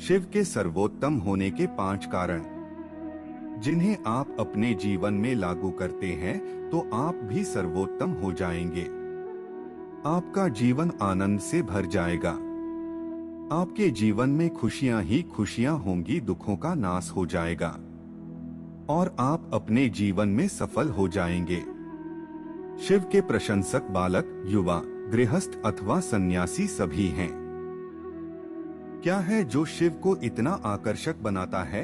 शिव के सर्वोत्तम होने के 5 कारण, जिन्हें आप अपने जीवन में लागू करते हैं तो आप भी सर्वोत्तम हो जाएंगे। आपका जीवन आनंद से भर जाएगा। आपके जीवन में खुशियां ही खुशियां होंगी, दुखों का नाश हो जाएगा और आप अपने जीवन में सफल हो जाएंगे। शिव के प्रशंसक बालक, युवा, गृहस्थ अथवा सन्यासी सभी हैं। क्या है जो शिव को इतना आकर्षक बनाता है?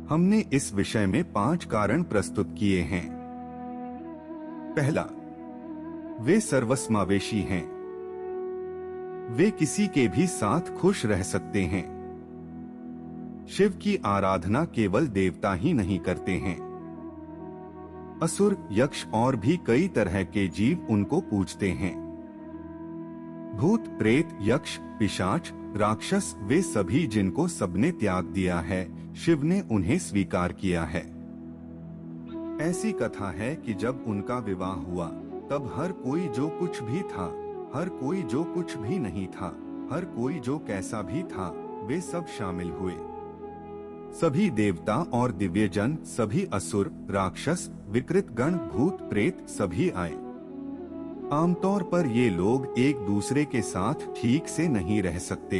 हमने इस विषय में 5 कारण प्रस्तुत किए हैं। पहला, वे सर्वसमावेशी हैं। वे किसी के भी साथ खुश रह सकते हैं। शिव की आराधना केवल देवता ही नहीं करते हैं, असुर, यक्ष और भी कई तरह के जीव उनको पूजते हैं। भूत, प्रेत, यक्ष, पिशाच, राक्षस, वे सभी जिनको सबने त्याग दिया है, शिव ने उन्हें स्वीकार किया है। ऐसी कथा है कि जब उनका विवाह हुआ तब हर कोई जो कुछ भी था, हर कोई जो कुछ भी नहीं था, हर कोई जो कैसा भी था, वे सब शामिल हुए। सभी देवता और दिव्यजन, सभी असुर, राक्षस, विकृत गण, भूत, प्रेत सभी आए। आमतौर पर ये लोग एक दूसरे के साथ ठीक से नहीं रह सकते,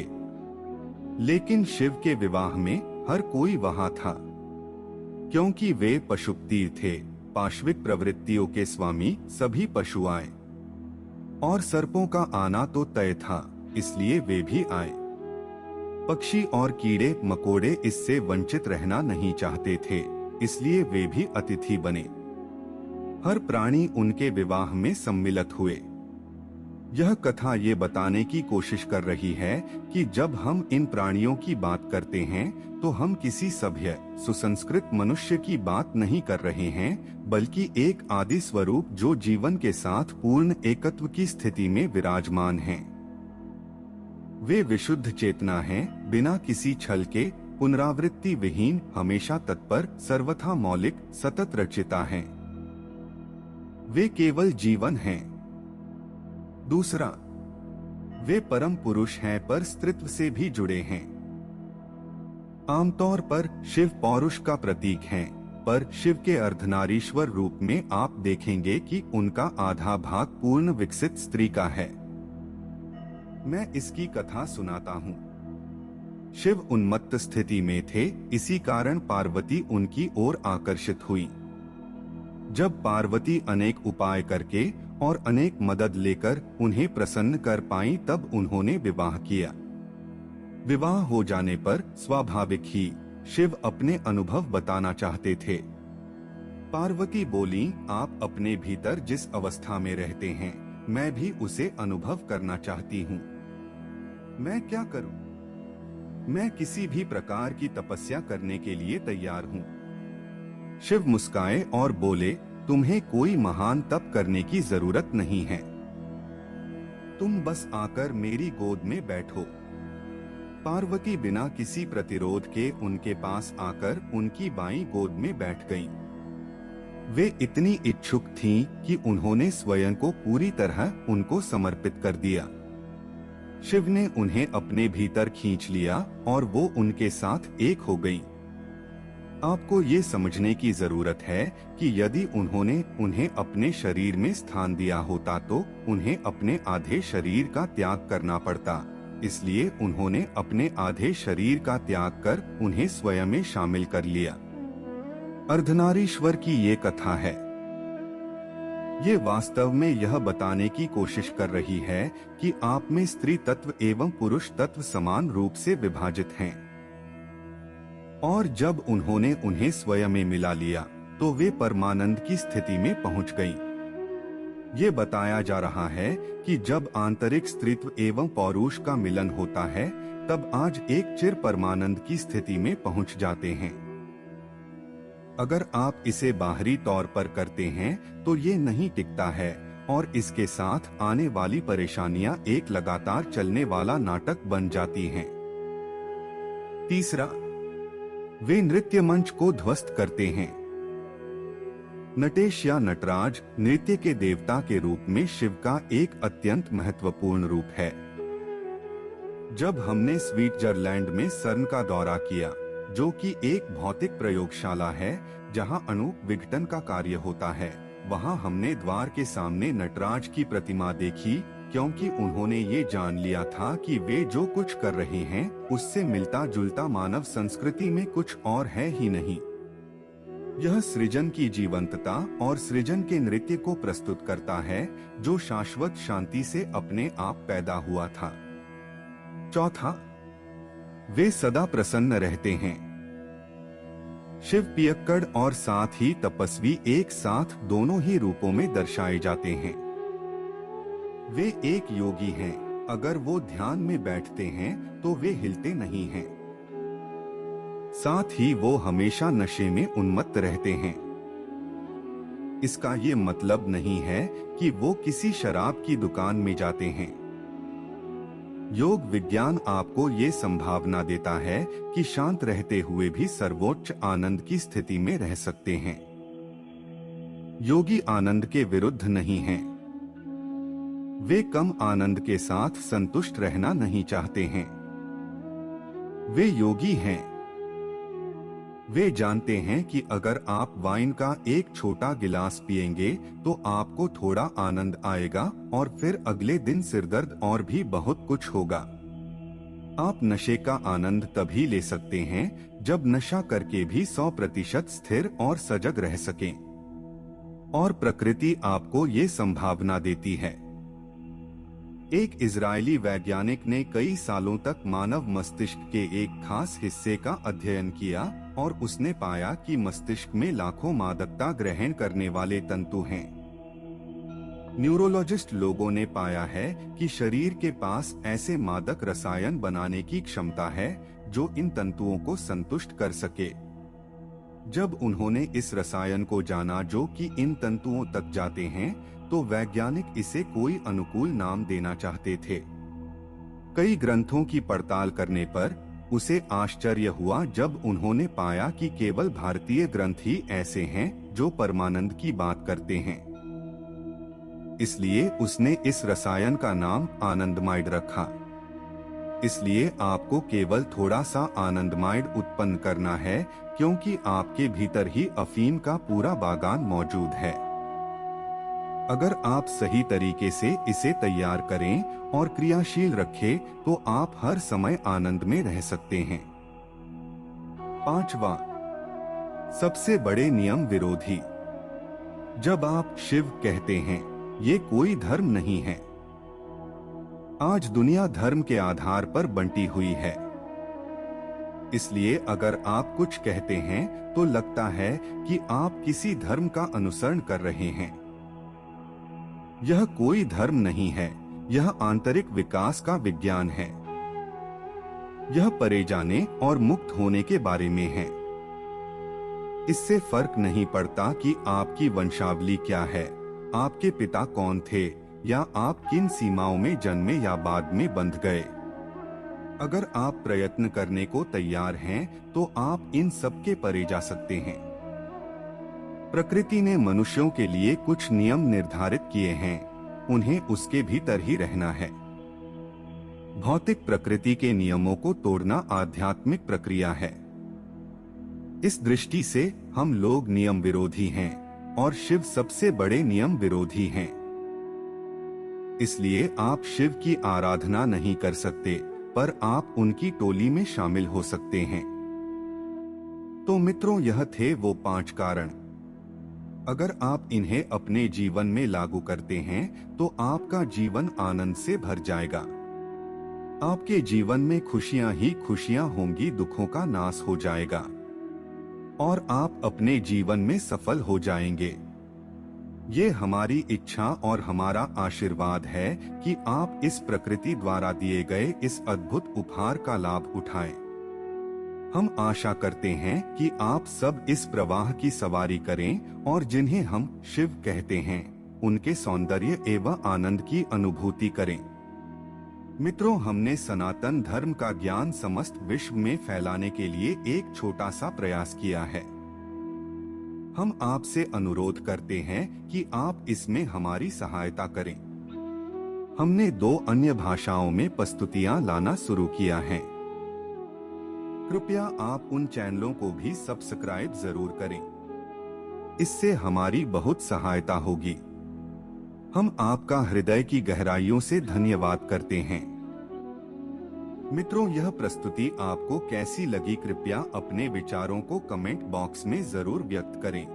लेकिन शिव के विवाह में हर कोई वहां था, क्योंकि वे पशुपति थे, पाशविक प्रवृत्तियों के स्वामी। सभी पशु आए और सर्पों का आना तो तय था, इसलिए वे भी आए। पक्षी और कीड़े मकोड़े इससे वंचित रहना नहीं चाहते थे, इसलिए वे भी अतिथि बने। हर प्राणी उनके विवाह में सम्मिलित हुए। यह कथा ये बताने की कोशिश कर रही है कि जब हम इन प्राणियों की बात करते हैं तो हम किसी सभ्य, सुसंस्कृत मनुष्य की बात नहीं कर रहे हैं, बल्कि एक आदि स्वरूप जो जीवन के साथ पूर्ण एकत्व की स्थिति में विराजमान हैं। वे विशुद्ध चेतना हैं, बिना किसी छल के, पुनरावृत्ति विहीन, हमेशा तत्पर, सर्वथा मौलिक, सतत रचिता हैं। वे केवल जीवन हैं। दूसरा, वे परम पुरुष हैं पर स्त्रीत्व से भी जुड़े हैं। आमतौर पर शिव पौरुष का प्रतीक हैं, पर शिव के अर्धनारीश्वर रूप में आप देखेंगे कि उनका आधा भाग पूर्ण विकसित स्त्री का है। मैं इसकी कथा सुनाता हूँ। शिव उन्मत्त स्थिति में थे, इसी कारण पार्वती उनकी ओर आकर्षित हुई। जब पार्वती अनेक उपाय करके और अनेक मदद लेकर उन्हें प्रसन्न कर पाई, तब उन्होंने विवाह किया। विवाह हो जाने पर स्वाभाविक ही शिव अपने अनुभव बताना चाहते थे। पार्वती बोली, आप अपने भीतर जिस अवस्था में रहते हैं, मैं भी उसे अनुभव करना चाहती हूँ। मैं क्या करूँ? मैं किसी भी प्रकार की तपस्या करने के लिए तैयार हूँ। शिव मुस्काए और बोले, तुम्हें कोई महान तप करने की जरूरत नहीं है, तुम बस आकर मेरी गोद में बैठो। पार्वती बिना किसी प्रतिरोध के उनके पास आकर उनकी बाईं गोद में बैठ गईं। वे इतनी इच्छुक थीं कि उन्होंने स्वयं को पूरी तरह उनको समर्पित कर दिया। शिव ने उन्हें अपने भीतर खींच लिया और वो उनके साथ एक हो गईं। आपको ये समझने की जरूरत है कि यदि उन्होंने उन्हें अपने शरीर में स्थान दिया होता तो उन्हें अपने आधे शरीर का त्याग करना पड़ता, इसलिए उन्होंने अपने आधे शरीर का त्याग कर उन्हें स्वयं में शामिल कर लिया। अर्धनारीश्वर की ये कथा है। ये वास्तव में यह बताने की कोशिश कर रही है कि आप में स्त्री तत्व एवं पुरुष तत्व समान रूप से विभाजित हैं, और जब उन्होंने उन्हें स्वयं में मिला लिया तो वे परमानंद की स्थिति में पहुंच गईं। ये बताया जा रहा है कि जब आंतरिक स्त्रीत्व एवं पौरुष का मिलन होता है, तब आज एक चिर परमानंद की स्थिति में पहुंच जाते हैं। अगर आप इसे बाहरी तौर पर करते हैं तो ये नहीं टिकता है और इसके साथ आने वाली परेशानियां एक लगातार चलने वाला नाटक बन जाती हैं। तीसरा, वे नृत्य मंच को ध्वस्त करते हैं। नटेश या नटराज नृत्य के देवता के रूप में शिव का एक अत्यंत महत्वपूर्ण रूप है। जब हमने स्विट्जरलैंड में सर्न का दौरा किया, जो कि एक भौतिक प्रयोगशाला है जहां अणु विघटन का कार्य होता है, वहां हमने द्वार के सामने नटराज की प्रतिमा देखी, क्योंकि उन्होंने ये जान लिया था कि वे जो कुछ कर रहे हैं उससे मिलता जुलता मानव संस्कृति में कुछ और है ही नहीं। यह सृजन की जीवंतता और सृजन के नृत्य को प्रस्तुत करता है जो शाश्वत शांति से अपने आप पैदा हुआ था। चौथा, वे सदा प्रसन्न रहते हैं। शिव पियक्कड़ और साथ ही तपस्वी एक साथ दोनों ही रूपों में दर्शाए जाते हैं। वे एक योगी हैं। अगर वो ध्यान में बैठते हैं तो वे हिलते नहीं हैं। साथ ही वो हमेशा नशे में उन्मत्त रहते हैं। इसका ये मतलब नहीं है कि वो किसी शराब की दुकान में जाते हैं। योग विज्ञान आपको ये संभावना देता है कि शांत रहते हुए भी सर्वोच्च आनंद की स्थिति में रह सकते हैं। योगी आनंद के विरुद्ध नहीं हैं। वे कम आनंद के साथ संतुष्ट रहना नहीं चाहते हैं। वे योगी हैं। वे जानते हैं कि अगर आप वाइन का एक छोटा गिलास पिएंगे तो आपको थोड़ा आनंद आएगा और फिर अगले दिन सिरदर्द और भी बहुत कुछ होगा। आप नशे का आनंद तभी ले सकते हैं जब नशा करके भी 100% स्थिर और सजग रह सकें। और प्रकृति आपको ये संभावना देती है। एक इजरायली वैज्ञानिक ने कई सालों तक मानव मस्तिष्क के एक खास हिस्से का अध्ययन किया और उसने पाया कि मस्तिष्क में लाखों मादकता ग्रहण करने वाले तंतु हैं। न्यूरोलॉजिस्ट लोगों ने पाया है कि शरीर के पास ऐसे मादक रसायन बनाने की क्षमता है जो इन तंतुओं को संतुष्ट कर सके। जब उन्होंने इस रसायन को जाना जो कि इन तंतुओं तक जाते हैं, तो वैज्ञानिक इसे कोई अनुकूल नाम देना चाहते थे। कई ग्रंथों की पड़ताल करने पर उसे आश्चर्य हुआ जब उन्होंने पाया कि केवल भारतीय ग्रंथ ही ऐसे हैं जो परमानंद की बात करते हैं। इसलिए उसने इस रसायन का नाम आनंदमाइड रखा। इसलिए आपको केवल थोड़ा सा आनंदमाइड उत्पन्न करना है, क्योंकि आपके भीतर ही अफीम का पूरा बागान मौजूद है। अगर आप सही तरीके से इसे तैयार करें और क्रियाशील रखें, तो आप हर समय आनंद में रह सकते हैं। पांचवा, सबसे बड़े नियम विरोधी। जब आप शिव कहते हैं, ये कोई धर्म नहीं है। आज दुनिया धर्म के आधार पर बंटी हुई है। इसलिए अगर आप कुछ कहते हैं तो लगता है कि आप किसी धर्म का अनुसरण कर रहे हैं। यह कोई धर्म नहीं है, यह आंतरिक विकास का विज्ञान है। यह परे जाने और मुक्त होने के बारे में है। इससे फर्क नहीं पड़ता कि आपकी वंशावली क्या है, आपके पिता कौन थे, या आप किन सीमाओं में जन्मे या बाद में बंध गए। अगर आप प्रयत्न करने को तैयार हैं, तो आप इन सब के परे जा सकते हैं। प्रकृति ने मनुष्यों के लिए कुछ नियम निर्धारित किए हैं, उन्हें उसके भीतर ही रहना है। भौतिक प्रकृति के नियमों को तोड़ना आध्यात्मिक प्रक्रिया है। इस दृष्टि से हम लोग नियम विरोधी हैं और शिव सबसे बड़े नियम विरोधी हैं। इसलिए आप शिव की आराधना नहीं कर सकते, पर आप उनकी टोली में शामिल हो सकते हैं। तो मित्रों, यह थे वो 5 कारण। अगर आप इन्हें अपने जीवन में लागू करते हैं तो आपका जीवन आनंद से भर जाएगा। आपके जीवन में खुशियां ही खुशियां होंगी, दुखों का नाश हो जाएगा और आप अपने जीवन में सफल हो जाएंगे। ये हमारी इच्छा और हमारा आशीर्वाद है कि आप इस प्रकृति द्वारा दिए गए इस अद्भुत उपहार का लाभ उठाएं। हम आशा करते हैं कि आप सब इस प्रवाह की सवारी करें और जिन्हें हम शिव कहते हैं, उनके सौंदर्य एवं आनंद की अनुभूति करें। मित्रों, हमने सनातन धर्म का ज्ञान समस्त विश्व में फैलाने के लिए एक छोटा सा प्रयास किया है। हम आपसे अनुरोध करते हैं कि आप इसमें हमारी सहायता करें। हमने 2 अन्य भाषाओं में प्रस्तुतियां लाना शुरू किया है। कृपया आप उन चैनलों को भी सब्सक्राइब जरूर करें, इससे हमारी बहुत सहायता होगी। हम आपका हृदय की गहराइयों से धन्यवाद करते हैं। मित्रों, यह प्रस्तुति आपको कैसी लगी, कृपया अपने विचारों को कमेंट बॉक्स में जरूर व्यक्त करें।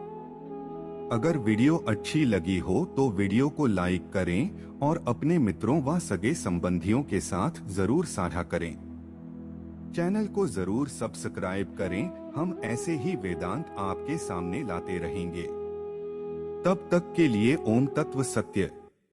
अगर वीडियो अच्छी लगी हो तो वीडियो को लाइक करें और अपने मित्रों व सगे संबंधियों के साथ जरूर साझा करें। चैनल को जरूर सब्सक्राइब करें। हम ऐसे ही वेदांत आपके सामने लाते रहेंगे। तब तक के लिए ओम तत्व सत्य।